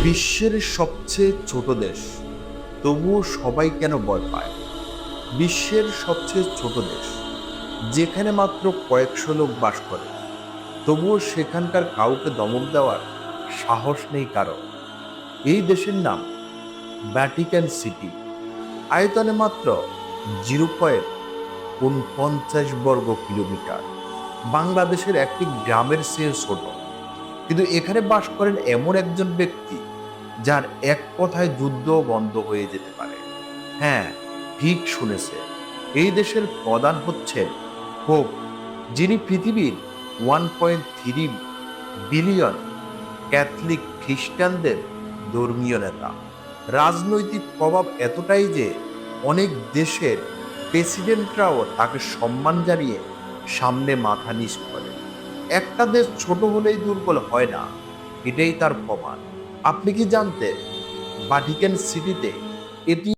বিশ্বের সবচেয়ে ছোট দেশ, তবুও সবাই কেন ভয় পায়? বিশ্বের সবচেয়ে ছোট দেশ, যেখানে মাত্র কয়েকশো লোক বাস করে, তবুও সেখানকার কাউকে ধমক দেওয়ার সাহস নেই কারো। এই দেশের নাম ভ্যাটিকান সিটি। আয়তনে মাত্র 0.49 বর্গ কিলোমিটার, বাংলাদেশের একটি গ্রামের চেয়ে ছোট। কিন্তু এখানে বাস করেন এমন একজন ব্যক্তি যার এক কথায় যুদ্ধ বন্ধ হয়ে যেতে পারে। হ্যাঁ, ঠিক শুনেছে, এই দেশের প্রধান হচ্ছেন পোপ, যিনি পৃথিবীর 1.3 বিলিয়ন ক্যাথলিক খ্রিস্টানদের ধর্মীয় নেতা। রাজনৈতিক প্রভাব এতটাই যে অনেক দেশের প্রেসিডেন্টরাও তাকে সম্মান জানিয়ে সামনে মাথা নিচ করে। একটা দেশ ছোট হলেই দুর্বল হয় না, এটাই তার প্রমাণ। আপনি কি জানতেন ভ্যাটিকান সিটিতে এটি